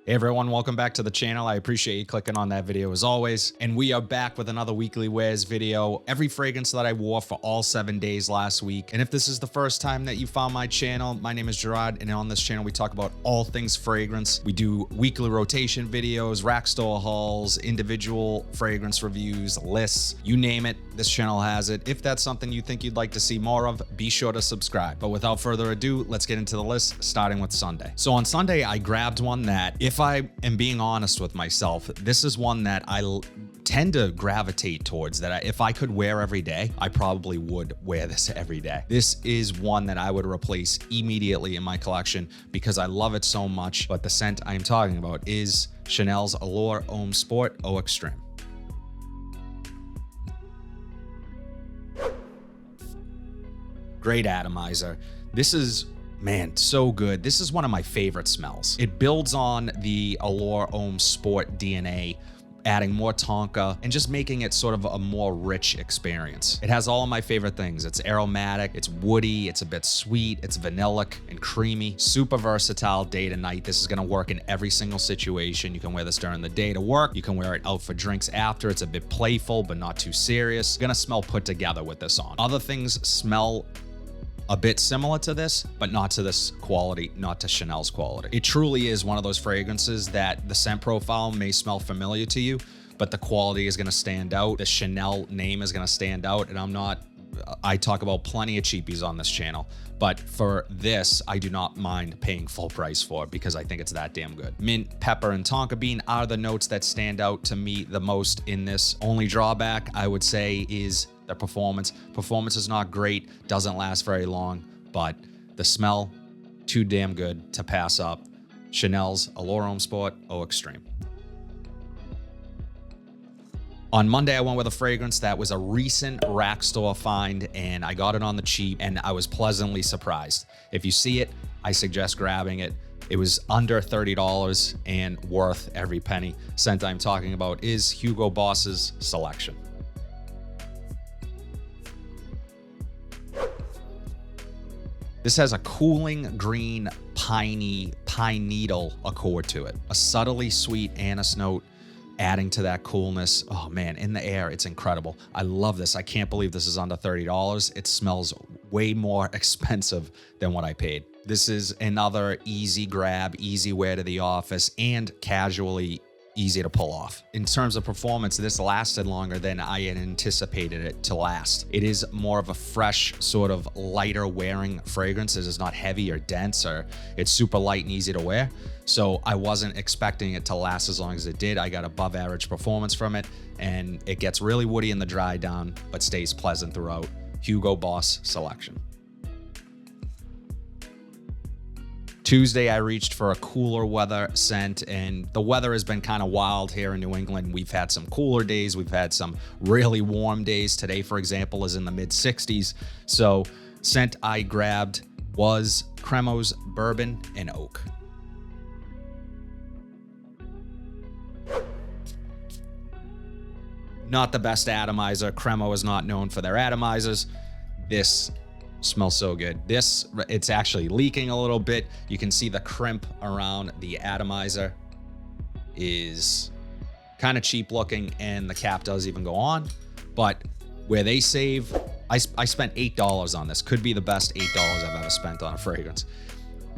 Hey everyone, welcome back to the channel. I appreciate you clicking on that video as always. And we are back with another weekly wears video. Every fragrance that I wore for all 7 days last week. And if this is the first time that you found my channel, my name is Gerard, and on this channel we talk about all things fragrance. We do weekly rotation videos, rack store hauls, individual fragrance reviews, lists, you name it, this channel has it. If that's something you think you'd like to see more of, be sure to subscribe. But without further ado, let's get into the list, starting with Sunday. So on Sunday, I grabbed one that, if I am being honest with myself, this is one that I tend to gravitate towards, that if I could wear every day, I probably would wear this every day. This is one that I would replace immediately in my collection because I love it so much. But the scent I'm talking about is Chanel's Allure Homme Sport Eau Extreme. Great atomizer. This is, man, so good. This is one of my favorite smells. It builds on the Allure Homme Sport DNA, adding more tonka and just making it sort of a more rich experience. It has all of my favorite things. It's aromatic, it's woody, it's a bit sweet, it's vanillic and creamy, super versatile day to night. This is gonna work in every single situation. You can wear this during the day to work. You can wear it out for drinks after. It's a bit playful, but not too serious. It's gonna smell put together with this on. Other things smell a bit similar to this, but not to this quality, not to Chanel's quality. It truly is one of those fragrances that the scent profile may smell familiar to you, but the quality is gonna stand out. The Chanel name is gonna stand out. And I talk about plenty of cheapies on this channel, but for this, I do not mind paying full price for it because I think it's that damn good. Mint, pepper, and tonka bean are the notes that stand out to me the most in this. Only drawback, I would say, is the performance. Performance is not great, doesn't last very long, but the smell, too damn good to pass up. Chanel's Allure Homme Sport Eau Extreme. On Monday, I went with a fragrance that was a recent rack store find, and I got it on the cheap, and I was pleasantly surprised. If you see it, I suggest grabbing it. It was under $30 and worth every penny. Scent I'm talking about is Hugo Boss's Selection. This has a cooling green, piney, pine needle accord to it. A subtly sweet anise note adding to that coolness. Oh man, in the air, it's incredible. I love this. I can't believe this is under $30. It smells way more expensive than what I paid. This is another easy grab, easy wear to the office, and casually easy to pull off. In terms of performance, this lasted longer than I had anticipated it to last. It is more of a fresh, sort of lighter wearing fragrance. It is not heavy or dense, or it's super light and easy to wear. So I wasn't expecting it to last as long as it did. I got above average performance from it, and it gets really woody in the dry down, but stays pleasant throughout. Hugo Boss Selection. Tuesday, I reached for a cooler weather scent, and the weather has been kind of wild here in New England. We've had some cooler days. We've had some really warm days. Today, for example, is in the mid 60s. So scent I grabbed was Cremo's Bourbon and Oak. Not the best atomizer. Cremo is not known for their atomizers. This smells so good. This, it's actually leaking a little bit. You can see the crimp around the atomizer is kind of cheap looking, and the cap does even go on. But where they save, I spent $8 on this. Could be the best $8 I've ever spent on a fragrance.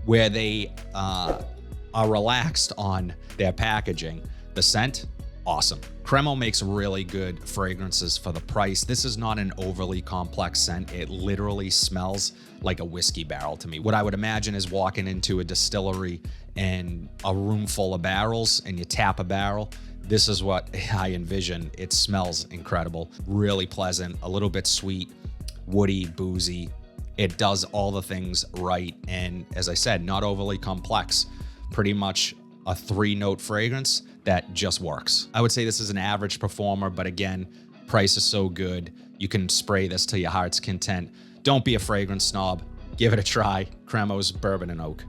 Where they are relaxed on their packaging, the scent, awesome. Cremo makes really good fragrances for the price. This is not an overly complex scent. It literally smells like a whiskey barrel to me. What I would imagine is walking into a distillery and a room full of barrels, and you tap a barrel. This is what I envision. It smells incredible, really pleasant, a little bit sweet, woody, boozy. It does all the things right. And as I said, not overly complex. Pretty much a 3-note fragrance that just works. I would say this is an average performer, but again, price is so good. You can spray this to your heart's content. Don't be a fragrance snob. Give it a try. Cremo's Bourbon and Oak.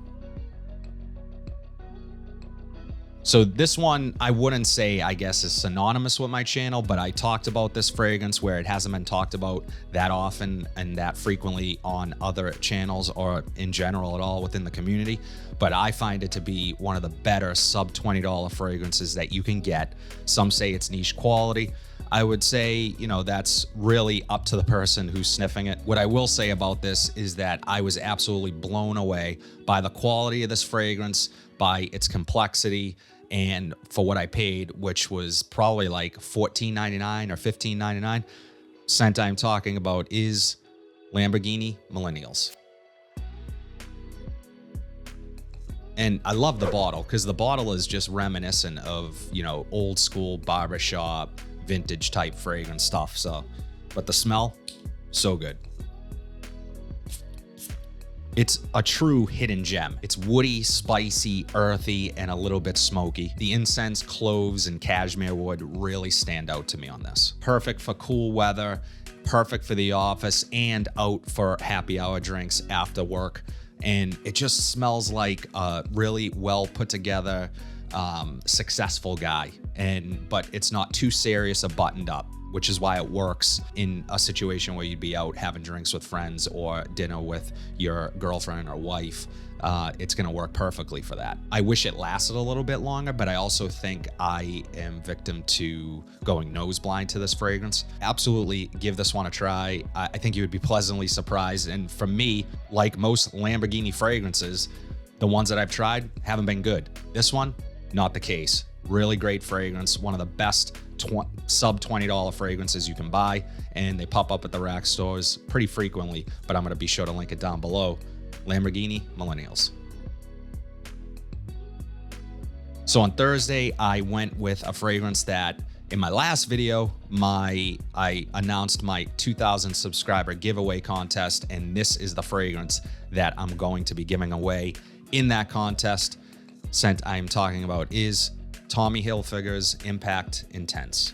So this one, I wouldn't say, I guess, is synonymous with my channel, but I talked about this fragrance where it hasn't been talked about that often and that frequently on other channels or in general at all within the community. But I find it to be one of the better sub $20 fragrances that you can get. Some say it's niche quality. I would say, you know, that's really up to the person who's sniffing it. What I will say about this is that I was absolutely blown away by the quality of this fragrance, by its complexity, and for what I paid, which was probably like $14.99 or $15.99. Scent I'm talking about is Lamborghini Millennials. And I love the bottle because the bottle is just reminiscent of, you know, old school barbershop, vintage type fragrance stuff. So, but the smell, so good. It's a true hidden gem. It's woody, spicy, earthy, and a little bit smoky. The incense, cloves, and cashmere wood really stand out to me on this. Perfect for cool weather, perfect for the office, and out for happy hour drinks after work. And it just smells like a really well put together, successful guy. But it's not too serious or buttoned up, which is why it works in a situation where you'd be out having drinks with friends or dinner with your girlfriend or wife. It's gonna work perfectly for that. I wish it lasted a little bit longer, but I also think I am victim to going nose blind to this fragrance. Absolutely give this one a try. I think you would be pleasantly surprised. And for me, like most Lamborghini fragrances, the ones that I've tried haven't been good. This one, not the case. Really great fragrance, one of the best sub $20 fragrances you can buy, and they pop up at the rack stores pretty frequently, but I'm going to be sure to link it down below. Lamborghini Millennials. So on Thursday, I went with a fragrance that in my last video, I announced my 2,000 subscriber giveaway contest, and this is the fragrance that I'm going to be giving away in that contest. Scent I'm talking about is Tommy Hilfiger's Impact Intense.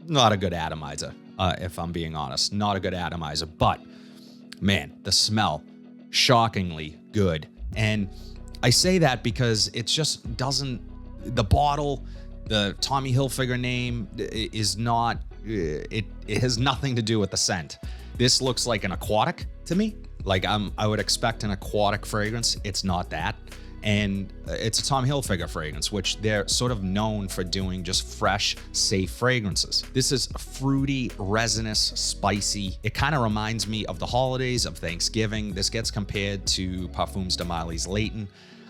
Not a good atomizer, if I'm being honest. Not a good atomizer, but man, the smell, shockingly good. And I say that because it just doesn't, the bottle, the Tommy Hilfiger name is not, it has nothing to do with the scent. This looks like an aquatic to me. Like I would expect an aquatic fragrance. It's not that. And it's a Tommy Hilfiger fragrance, which they're sort of known for doing just fresh, safe fragrances. This is fruity, resinous, spicy. It kind of reminds me of the holidays, of Thanksgiving. This gets compared to Parfums de Marly's Leighton.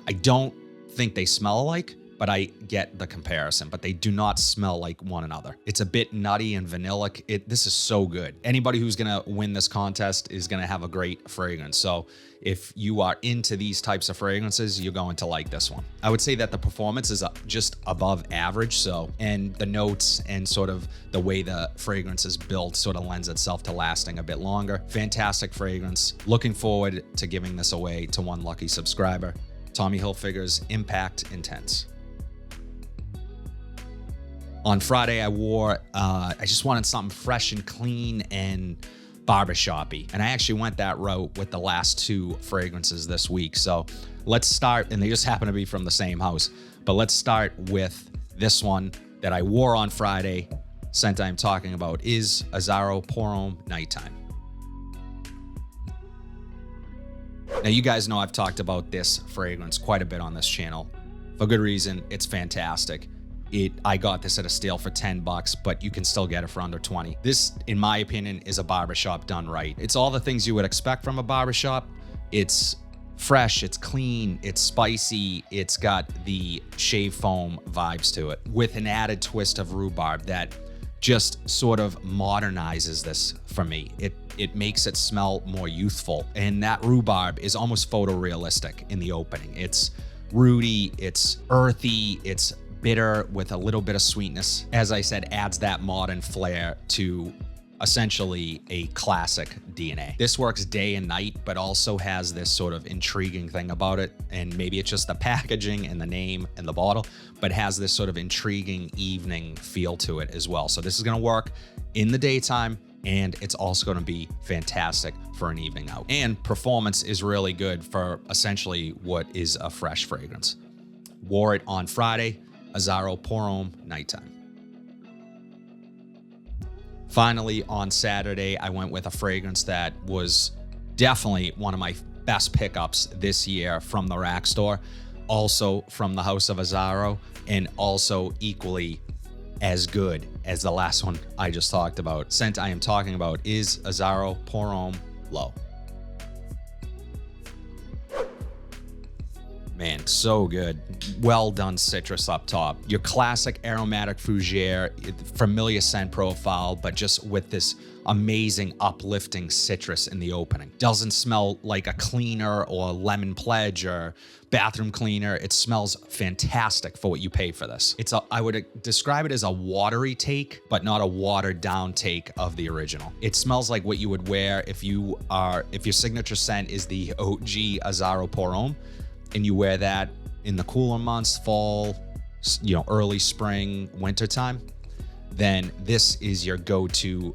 I don't think they smell alike, but I get the comparison, but they do not smell like one another. It's a bit nutty and vanillic. This is so good. Anybody who's gonna win this contest is gonna have a great fragrance. So if you are into these types of fragrances, you're going to like this one. I would say that the performance is just above average. And the notes and sort of the way the fragrance is built sort of lends itself to lasting a bit longer. Fantastic fragrance. Looking forward to giving this away to one lucky subscriber. Tommy Hilfiger's Impact Intense. On Friday, I just wanted something fresh and clean and barbershop-y. And I actually went that route with the last two fragrances this week. So let's start, and they just happen to be from the same house, but let's start with this one that I wore on Friday. Scent I'm talking about is Azzaro Pour Homme Nighttime. Now, you guys know I've talked about this fragrance quite a bit on this channel. For good reason, it's fantastic. I got this at a steal for $10, but you can still get it for under 20. This, in my opinion, is a barbershop done right. It's all the things you would expect from a barbershop. It's fresh, it's clean, it's spicy, it's got the shave foam vibes to it with an added twist of rhubarb that just sort of modernizes this for me. It makes it smell more youthful, and that rhubarb is almost photorealistic in the opening. It's rooty, it's earthy, it's bitter with a little bit of sweetness. As I said, adds that modern flair to essentially a classic DNA. This works day and night, but also has this sort of intriguing thing about it. And maybe it's just the packaging and the name and the bottle, but has this sort of intriguing evening feel to it as well. So this is gonna work in the daytime and it's also going to be fantastic for an evening out. And performance is really good for essentially what is a fresh fragrance. Wore it on Friday, Azzaro Pour Homme Nighttime. Finally, on Saturday, I went with a fragrance that was definitely one of my best pickups this year from the Rack Store, also from the House of Azzaro, and also equally as good as the last one I just talked about. Scent I am talking about is Azzaro Pour Homme Low. Man, so good. Well done citrus up top. Your classic aromatic fougere, familiar scent profile, but just with this amazing uplifting citrus in the opening. Doesn't smell like a cleaner or lemon pledge or bathroom cleaner. It smells fantastic for what you pay for this. I would describe it as a watery take, but not a watered down take of the original. It smells like what you would wear if your signature scent is the OG Azzaro Pour Homme, and you wear that in the cooler months, fall, early spring, winter time, then this is your go-to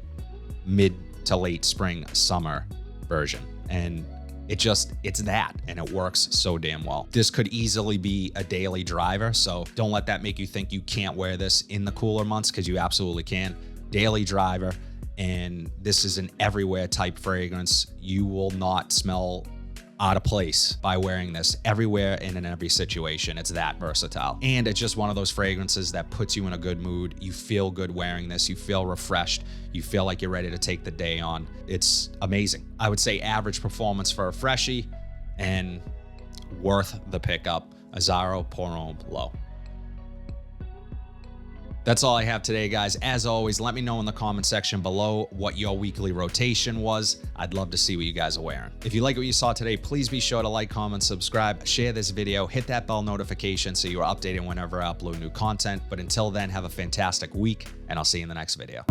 mid to late spring, summer version. And it's that, and it works so damn well. This could easily be a daily driver, so don't let that make you think you can't wear this in the cooler months, because you absolutely can. Daily driver, and this is an everywhere type fragrance. You will not smell out of place by wearing this everywhere and in every situation. It's that versatile. And it's just one of those fragrances that puts you in a good mood. You feel good wearing this. You feel refreshed. You feel like you're ready to take the day on. It's amazing. I would say average performance for a freshie and worth the pickup. Azzaro Pour Homme Low. That's all I have today, guys. As always, let me know in the comment section below what your weekly rotation was. I'd love to see what you guys are wearing. If you like what you saw today, please be sure to like, comment, subscribe, share this video, hit that bell notification so you are updated whenever I upload new content. But until then, have a fantastic week, and I'll see you in the next video.